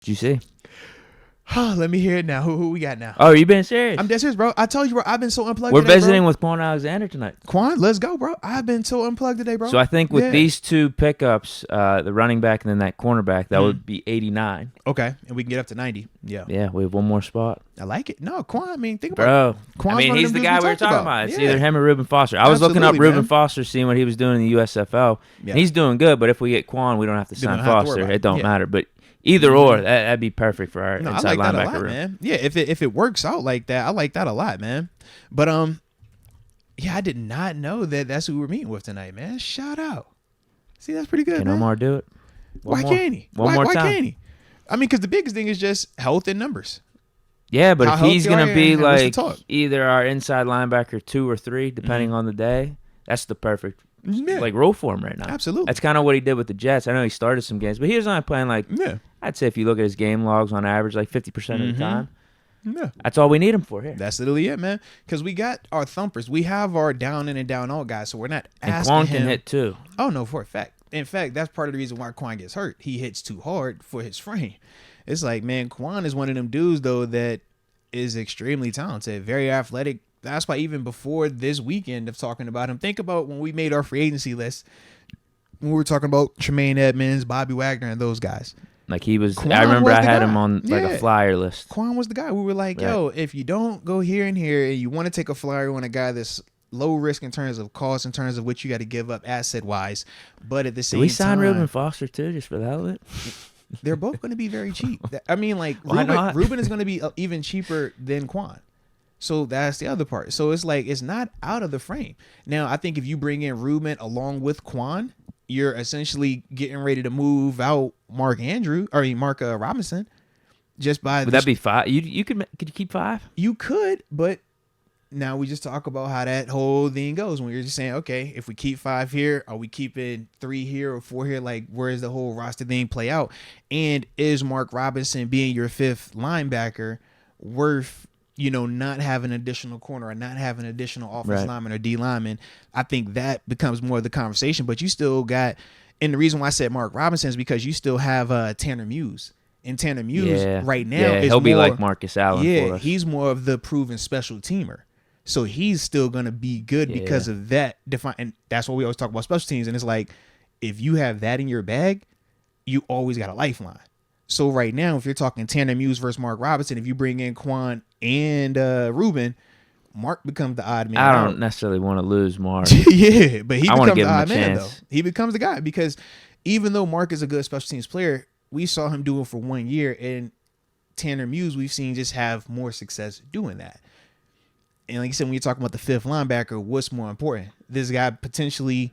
Did you see? Let me hear it now. Who we got now? Oh, are you being serious? I'm dead serious, bro. I told you, bro. I've been so unplugged We're today, visiting bro. with Kwon Alexander tonight. Kwon, let's go, bro. I've been so unplugged today, bro. So I think with these two pickups, the running back and then that cornerback, that would be 89. Okay, and we can get up to 90. Yeah. Yeah, we have one more spot. I like it. No, Kwon, I mean, think Bro, about it. Kwon's I mean, one of he's them the dudes guy we were talked talking about. It's Yeah. either him or Reuben Foster. I was looking up Absolutely, Reuben man. Foster, seeing what he was doing in the USFL. Yeah. And he's doing good, but if we get Kwon, we don't have to We sign don't have to worry Foster. about It don't it. matter. But either or, that'd be perfect for our No, I inside like that a linebacker lot, room. man. Yeah, if it works out like that, I like that a lot, man. But yeah, I did not know that that's who we're meeting with tonight, man. Shout out. See, that's pretty good, Can man. Omar do it? Why can't he? One more why time. can't he? I mean, because the biggest thing is just health and numbers. Yeah, but How if he's healthy going are to you be and what's the like talk? either our inside linebacker 2 or 3, depending on the day, that's the perfect Yeah. role for him right now. Absolutely. That's kind of what he did with the Jets. I know he started some games, but he was only playing like, Yeah. I'd say if you look at his game logs on average, like 50% of the time. Yeah. That's all we need him for here. That's literally it, man. Because we got our thumpers. We have our down in and down out guys, so we're not And asking Kwon him. can hit too. Oh, no, for a fact. In fact, that's part of the reason why Kwon gets hurt. He hits too hard for his frame. It's like, man, Kwon is one of them dudes, though, that is extremely talented, very athletic. That's why even before this weekend of talking about him, think about when we made our free agency list, when we were talking about Tremaine Edmonds, Bobby Wagner, and those guys. Like he was, Kwon I remember was I the had guy. him on like Yeah. a flyer list. Kwon was the guy. We were like, yo, if you don't go here and here and you want to take a flyer on a guy that's low risk in terms of cost, in terms of what you got to give up asset wise, but at the same Did we sign time, Reuben Foster too, just for the hell of it? they're both going to be very cheap. I mean, like Why not? Reuben is going to be even cheaper than Kwon. So that's the other part. So it's like, it's not out of the frame. Now, I think if you bring in Reuben along with Kwon, you're essentially getting ready to move out Mark Robinson just by Would that be 5? You could you keep 5? You could, but now we just talk about how that whole thing goes when you're just saying, okay, if we keep 5 here, are we keeping 3 here or 4 here? Like, where does the whole roster thing play out? And is Mark Robinson being your 5th linebacker worth, not having additional corner or not having additional offensive lineman or D lineman? I think that becomes more of the conversation, but you still got, and the reason why I said Mark Robinson is because you still have Tanner Muse. And Tanner Muse right now is he'll be more, like Marcus Allen for us. he's more of the proven special teamer. So he's still going to be good because of that. And that's what we always talk about special teams. And it's like, if you have that in your bag, you always got a lifeline. So right now, if you're talking Tanner Muse versus Mark Robinson, if you bring in Kwon and Reuben, Mark becomes the odd man I out. don't necessarily want to lose Mark. Yeah, but he I wanna becomes give the him a odd man, though. chance. He becomes the guy because even though Mark is a good special teams player, we saw him do it for 1 year, and Tanner Muse we've seen just have more success doing that. And like you said, when you're talking about the 5th linebacker, what's more important? This guy potentially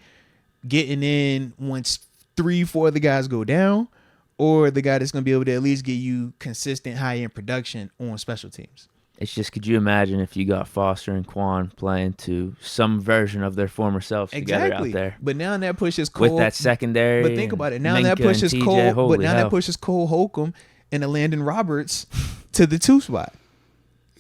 getting in once 3-4 of the guys go down, or the guy that's going to be able to at least get you consistent high-end production on special teams? It's just, could you imagine if you got Foster and Kwon playing to some version of their former selves together out there? But now that pushes Cole With that secondary. But think about it. Now Minka that pushes and TJ, Cole. holy But now hell. that pushes Cole Holcomb and the Landon Roberts to the 2 spot.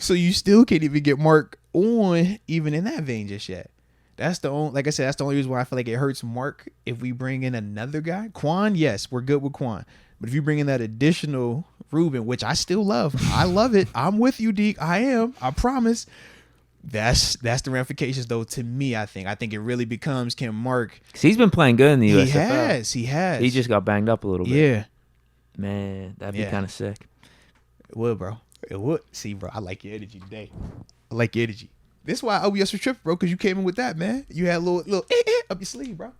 So you still can't even get Mark on even in that vein just yet. That's the only, like I said, that's the only reason why I feel like it hurts Mark if we bring in another guy. Kwon, yes, we're good with Kwon. But if you bring in that additional Reuben, which I still love, I love it. I'm with you, Deke. I am. I promise. That's the ramifications, though. To me, I think it really becomes, can Mark? 'Cause he's been playing good in the USFL. He has. He just got banged up a little bit. Yeah. Man, that'd be kind of sick. It would, bro. It would. See, bro, I like your energy today. I like your energy. This is why I owe you extra trip, bro, because you came in with that, man. You had a little up your sleeve, bro.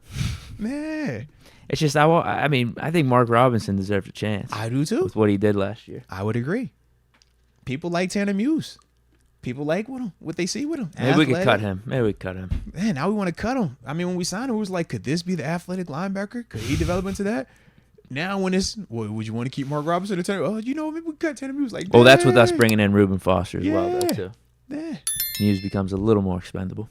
Man. It's just, I mean, I think Mark Robinson deserves a chance. I do, too. With what he did last year. I would agree. People like Tanner Muse. People like what they see with him. Maybe we could cut him. Man, now we want to cut him. I mean, when we signed him, it was like, could this be the athletic linebacker? Could he develop into that? Now when it's, well, would you want to keep Mark Robinson or Tanner? Oh, maybe we cut Tanner Muse. Like, Well, that's with us bringing in Reuben Foster as well, though, Yeah. too. Yeah. Muse becomes a little more expendable.